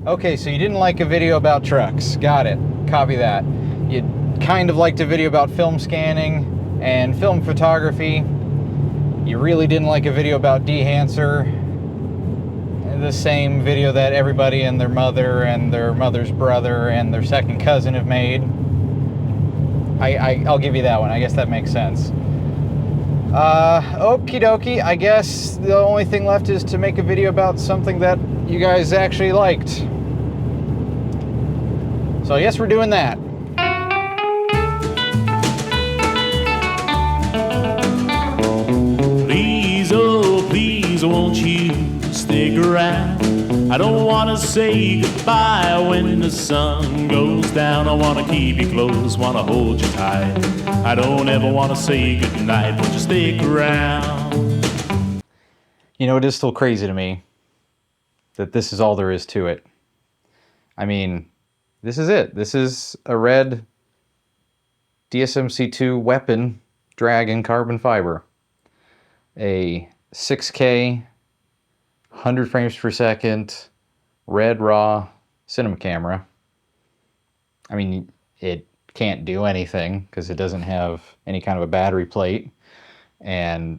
Okay, so you didn't like a video about trucks. Got it. Copy that. You kind of liked a video about film scanning and film photography. You really didn't like a video about dehancer. The same video that everybody and their mother's brother and their second cousin have made. I'll give you that one. I guess that makes sense. Okie dokie. I guess the only thing left is to make a video about something that you guys actually liked. So I guess we're doing that. Please, oh please, won't you stick around? I don't want to say goodbye when the sun goes down. I want to keep you close, want to hold you tight. I don't ever want to say goodnight, won't you stick around? You know, it is still crazy to me that this is all there is to it. I mean, this is it. This is a red DSMC2 weapon dragon carbon fiber. A 6K 100 frames per second, red raw cinema camera. I mean, it can't do anything because it doesn't have any kind of a battery plate. And,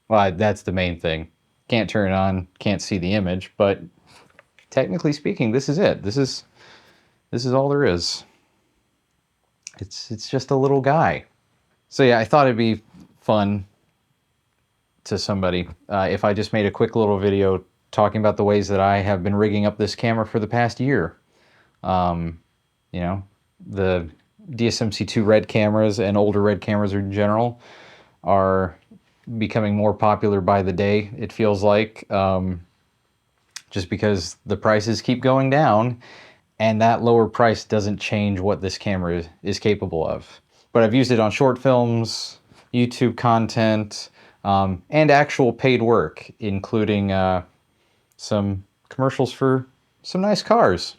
well, that's the main thing. Can't turn it on, can't see the image, but technically speaking, this is it. This is all there is. It's just a little guy. So yeah, I thought it'd be fun to somebody if I just made a quick little video talking about the ways that I have been rigging up this camera for the past year. You know, the DSMC2 Red cameras and older Red cameras in general are becoming more popular by the day, it feels like, just because the prices keep going down and that lower price doesn't change what this camera is capable of. But I've used it on short films, YouTube content, and actual paid work, including some commercials for some nice cars.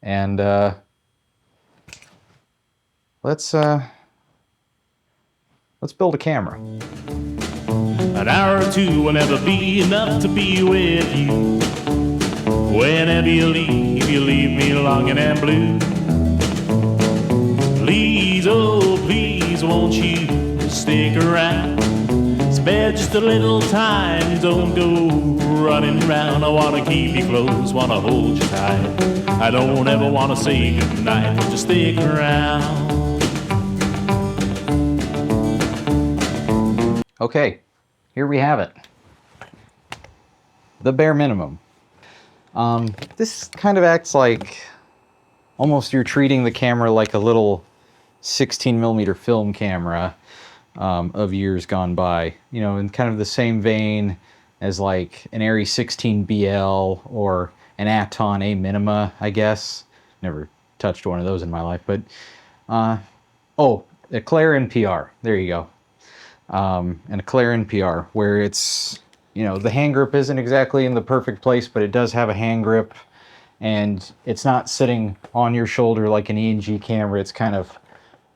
And let's build a camera. An hour or two will never be enough to be with you. Whenever you leave me longing and blue. Please, oh please, won't you stick around? Spare just a little time, don't go running around. I wanna keep you close, wanna hold you tight. I don't ever wanna say goodnight, but just stick around. Okay, here we have it. The bare minimum. This kind of acts like almost you're treating the camera like a little 16mm film camera of years gone by, you know, in kind of the same vein as like an Arri 16BL or an Aton A Minima, I guess. Never touched one of those in my life, but oh, a Claire NPR, there you go. And a Claire NPR, where it's, you know, the hand grip isn't exactly in the perfect place, but it does have a hand grip, and it's not sitting on your shoulder like an ENG camera. It's kind of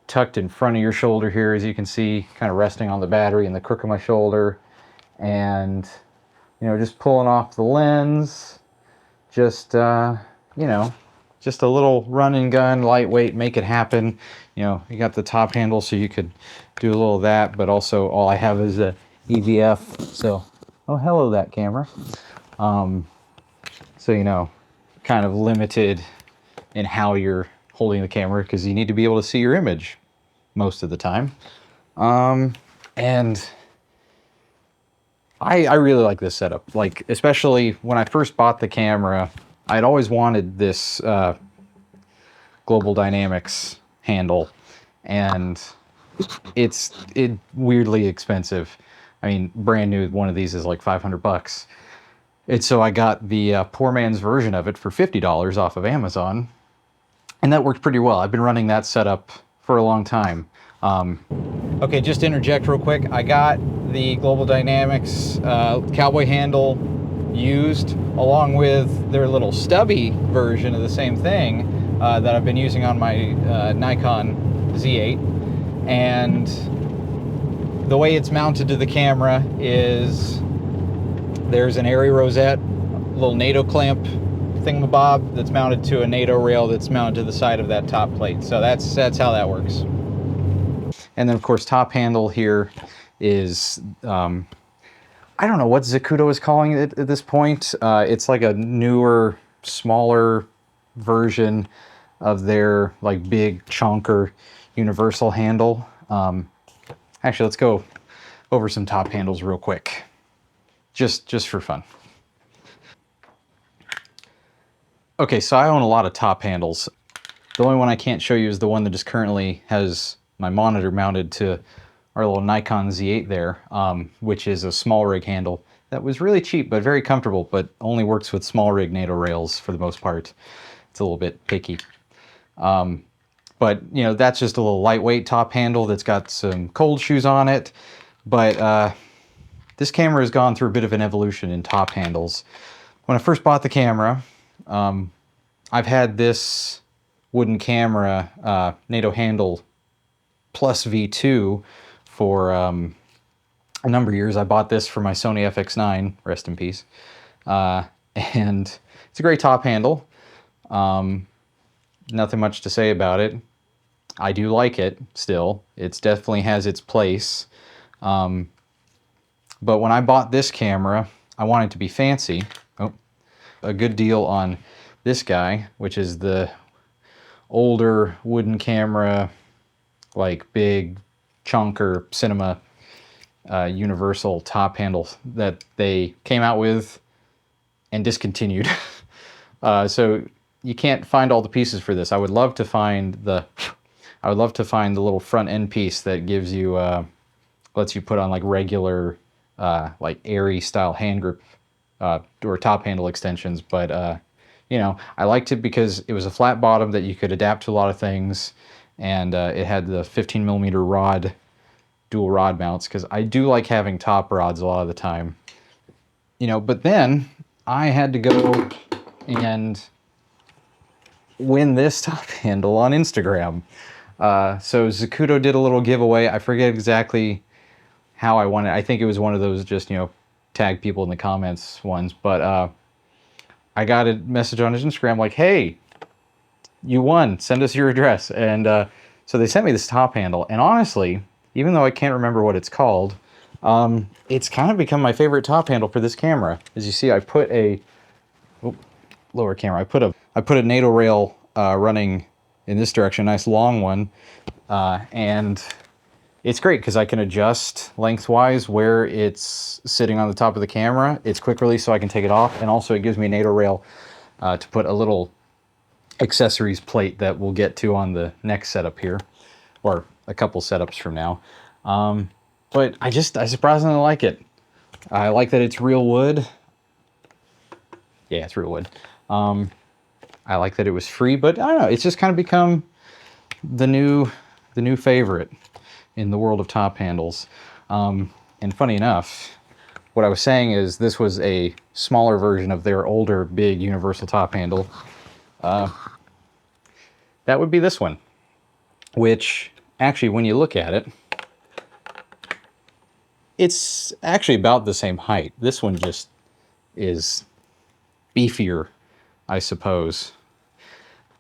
tucked in front of your shoulder here, as you can see, kind of resting on the battery in the crook of my shoulder. And, you know, just pulling off the lens, just, you know, just a little run and gun, lightweight, make it happen. You know, you got the top handle so you could do a little of that, but also all I have is a EVF. So, oh, hello, that camera. So, you know, kind of limited in how you're holding the camera because you need to be able to see your image most of the time. And I really like this setup. Like, especially when I first bought the camera, I'd always wanted this Global Dynamics handle, and it's weirdly expensive. I mean, brand new one of these is like $500. And so I got the poor man's version of it for $50 off of Amazon, and that worked pretty well. I've been running that setup for a long time. Okay, just to interject real quick, I got the Global Dynamics cowboy handle used along with their little stubby version of the same thing that I've been using on my Nikon Z8. And the way it's mounted to the camera is there's an Arri rosette, little NATO clamp thingamabob that's mounted to a NATO rail that's mounted to the side of that top plate. So that's how that works. And then of course top handle here is, I don't know what Zacuto is calling it at this point. It's like a newer, smaller version of their like big chunker universal handle. Actually, let's go over some top handles real quick, just for fun. Okay, so I own a lot of top handles. The only one I can't show you is the one that just currently has my monitor mounted to our little Nikon Z8 there, which is a small rig handle that was really cheap but very comfortable, but only works with small rig NATO rails for the most part. It's a little bit picky. But you know, that's just a little lightweight top handle that's got some cold shoes on it. But this camera has gone through a bit of an evolution in top handles. When I first bought the camera, I've had this wooden camera, NATO handle plus V2 for a number of years. I bought this for my Sony FX9, rest in peace. And it's a great top handle. Nothing much to say about it. I do like it still. It definitely has its place. But when I bought this camera, I wanted it to be fancy. Oh, a good deal on this guy, which is the older wooden camera, like big chunker cinema universal top handle that they came out with and discontinued. So you can't find all the pieces for this. I would love to find the little front end piece that gives you lets you put on like regular like airy style hand grip or top handle extensions. But you know, I liked it because it was a flat bottom that you could adapt to a lot of things, and it had the 15mm rod, dual rod mounts, because I do like having top rods a lot of the time. You know, but then I had to go and win this top handle on Instagram. So Zacuto did a little giveaway. I forget exactly how I won it. I think it was one of those just, you know, tag people in the comments ones. But I got a message on his Instagram like, hey, you won. Send us your address. And so they sent me this top handle. And honestly, even though I can't remember what it's called, it's kind of become my favorite top handle for this camera. As you see, I put a lower camera. I put a NATO rail running in this direction, a nice long one, and it's great because I can adjust lengthwise where it's sitting on the top of the camera. It's quick release, so I can take it off, and also it gives me a NATO rail to put a little accessories plate that we'll get to on the next setup here, or a couple setups from now. But I surprisingly like it. I like that it's real wood. Yeah, it's real wood. I like that it was free, but I don't know, it's just kind of become the new favorite in the world of top handles. And funny enough, what I was saying is this was a smaller version of their older big universal top handle. That would be this one, which actually, when you look at it, it's actually about the same height. This one just is beefier, I suppose.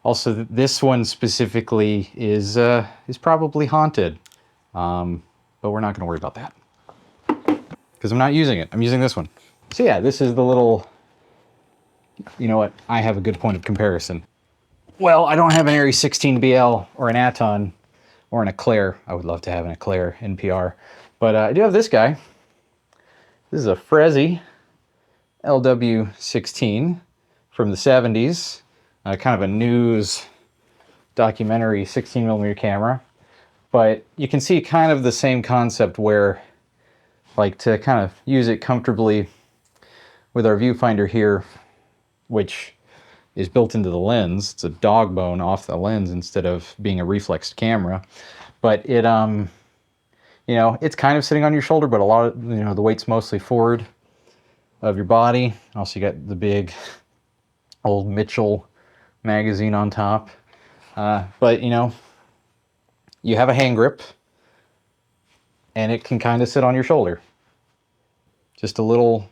Also, this one specifically is probably haunted, but we're not going to worry about that because I'm not using it. I'm using this one. So yeah, this is the little. You know what? I have a good point of comparison. Well, I don't have an Aries 16BL or an Aton or an Eclair. I would love to have an Eclair NPR, but I do have this guy. This is a Frezzi LW16 from the 70s. Kind of a news documentary 16mm camera, but you can see kind of the same concept where, like, to kind of use it comfortably with our viewfinder here, which is built into the lens. It's a dog bone off the lens instead of being a reflexed camera, but it you know, it's kind of sitting on your shoulder, but a lot of, you know, the weight's mostly forward of your body. Also, you got the big old Mitchell magazine on top. But, you know, you have a hand grip, and it can kind of sit on your shoulder. Just a little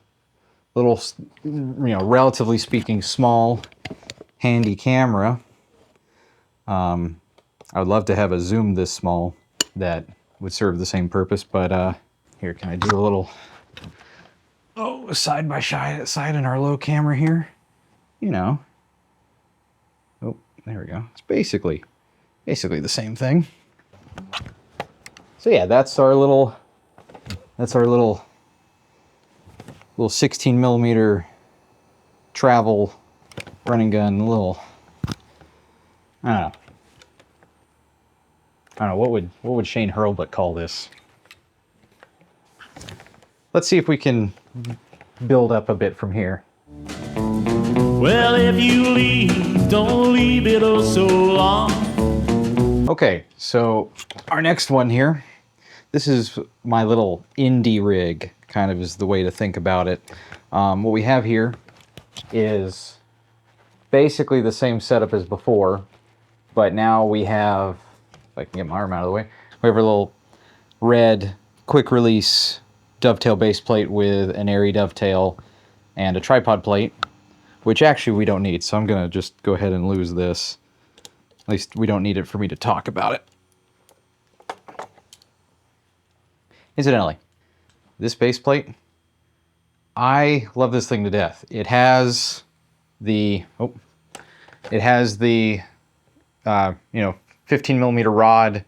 little, relatively speaking, small, handy camera. I would love to have a zoom this small that would serve the same purpose, but here, can I do a little side by side in our low camera here? Oh, there we go. It's basically the same thing. So yeah, that's our little 16 millimeter travel running gun. I don't know, what would Shane Hurlbut call this? Let's see if we can build up a bit from here. Well, if you leave, don't leave it oh so long. Okay, so our next one here, this is my little indie rig, kind of is the way to think about it. What we have here is basically the same setup as before, but now we have, if I can get my arm out of the way, we have a little red quick release dovetail base plate with an airy dovetail and a tripod plate, which actually we don't need, so I'm gonna just go ahead and lose this. At least we don't need it for me to talk about it. Incidentally, this base plate, I love this thing to death. It has the 15 millimeter rod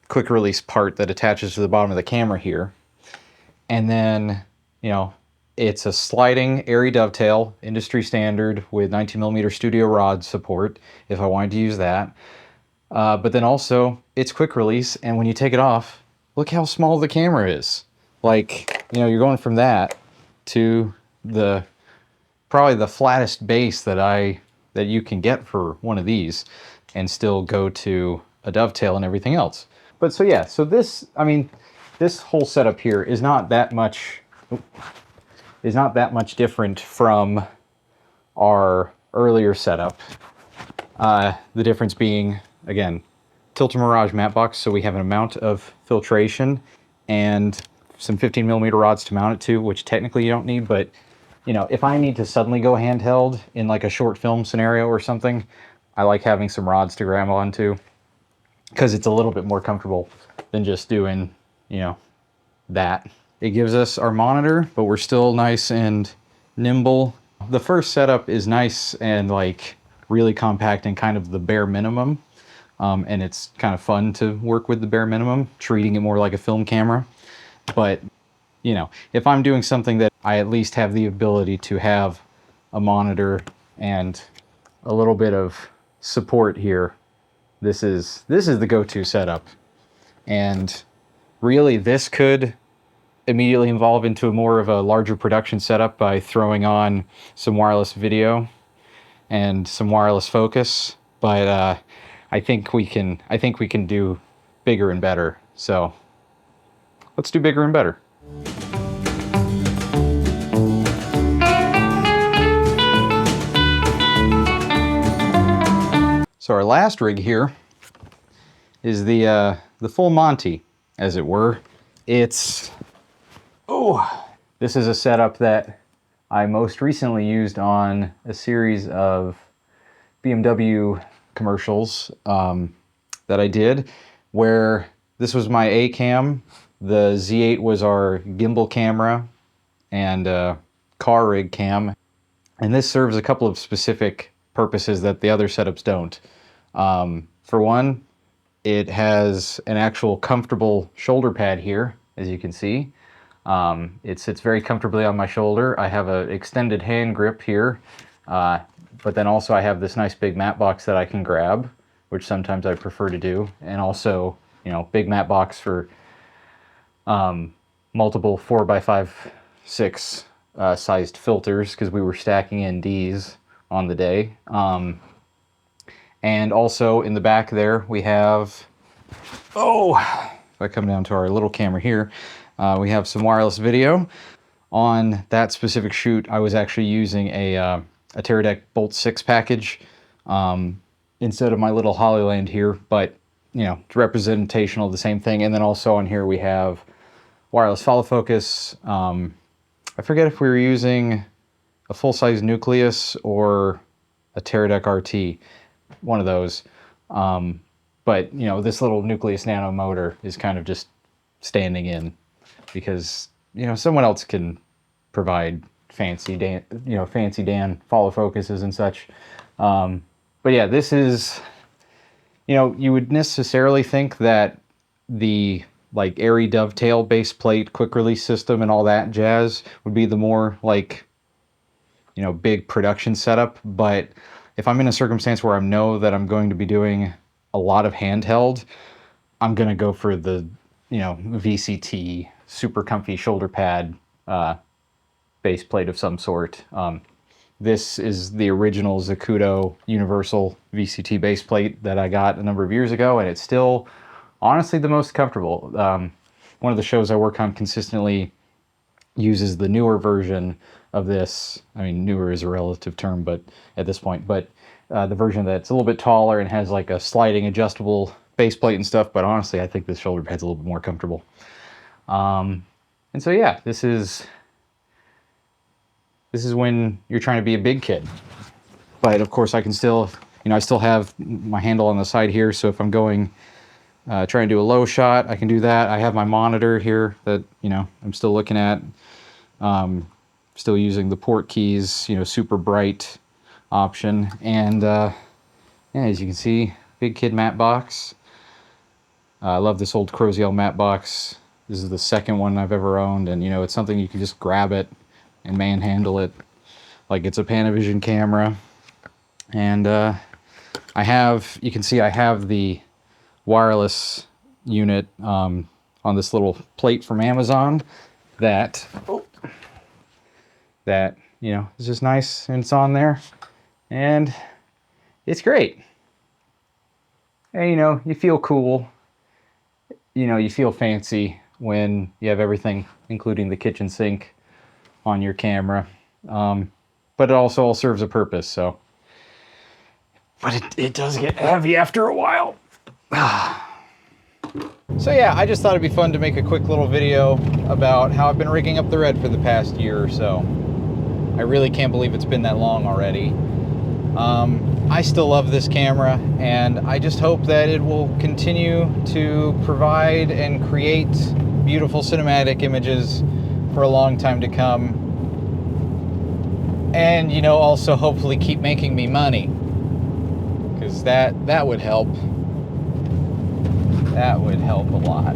quick release part that attaches to the bottom of the camera here. And then, it's a sliding airy dovetail, industry standard, with 19 millimeter studio rod support if I wanted to use that. But then also it's quick release, and when you take it off, look how small the camera is. Like, you're going from that to probably the flattest base that you can get for one of these, and still go to a dovetail and everything else. But so yeah, so this whole setup here is not that much different from our earlier setup. The difference being, again, tilt-a-mirage matte box, so we have an amount of filtration and some 15 millimeter rods to mount it to, which technically you don't need, but if I need to suddenly go handheld in like a short film scenario or something, I like having some rods to grab onto, because it's a little bit more comfortable than just doing, that. It gives us our monitor, but we're still nice and nimble. The first setup is nice and like really compact and kind of the bare minimum. And it's kind of fun to work with the bare minimum, treating it more like a film camera. But, if I'm doing something that I at least have the ability to have a monitor and a little bit of support here, this is the go-to setup. And really, this could immediately evolve into more of a larger production setup by throwing on some wireless video and some wireless focus. But I think we can do bigger and better. So let's do bigger and better. So our last rig here is the full Monty, as it were. This is a setup that I most recently used on a series of BMW commercials that I did, where this was my A cam, the Z8 was our gimbal camera and car rig cam, and this serves a couple of specific purposes that the other setups don't. For one, it has an actual comfortable shoulder pad here, as you can see. It sits very comfortably on my shoulder. I have an extended hand grip here, but then also I have this nice big matte box that I can grab, which sometimes I prefer to do, and also, big matte box for multiple 4x5, 6 sized filters, because we were stacking NDs on the day. And also in the back there we have, if I come down to our little camera here, we have some wireless video. On that specific shoot, I was actually using a Teradek Bolt 6 package instead of my little Hollyland here, but it's representational of the same thing. And then also on here we have wireless follow focus, I forget if we were using a full-size nucleus or a Teradek RT, one of those. But, you know, this little nucleus nano motor is kind of just standing in because, you know, someone else can provide fancy Dan follow focuses and such. But yeah, this is, you know, you would necessarily think that the like airy dovetail base plate quick release system and all that jazz would be the more like, you know, big production setup. But if I'm in a circumstance where I know that I'm going to be doing a lot of handheld, I'm going to go for the, you know, VCT super comfy shoulder pad base plate of some sort. This is the original Zacuto Universal VCT base plate that I got a number of years ago, and it's still honestly the most comfortable. One of the shows I work on consistently uses the newer version of this. I mean, newer is a relative term, but at this point, but the version that's a little bit taller and has like a sliding adjustable base plate and stuff. But honestly, I think this shoulder pad's a little bit more comfortable. And so yeah, this is when you're trying to be a big kid. But of course I can still, you know, I still have my handle on the side here. So if I'm going, trying to do a low shot, I can do that. I have my monitor here that, you know, I'm still looking at. Still using the port keys, you know, super bright option. And yeah, as you can see, big kid matte box. I love this old Croziel matte box. This is the second one I've ever owned. And, you know, it's something you can just grab it and manhandle it like it's a Panavision camera. And I have, you can see I have the wireless unit on this little plate from Amazon that, you know, is just nice and it's on there and it's great. And, you know, you feel cool, you know, you feel fancy when you have everything, including the kitchen sink, on your camera. But it also all serves a purpose, so. But it does get heavy after a while. So yeah, I just thought it'd be fun to make a quick little video about how I've been rigging up the Red for the past year or so. I really can't believe it's been that long already. I still love this camera, and I just hope that it will continue to provide and create beautiful cinematic images for a long time to come. And, you know, also hopefully keep making me money, because that would help. That would help a lot.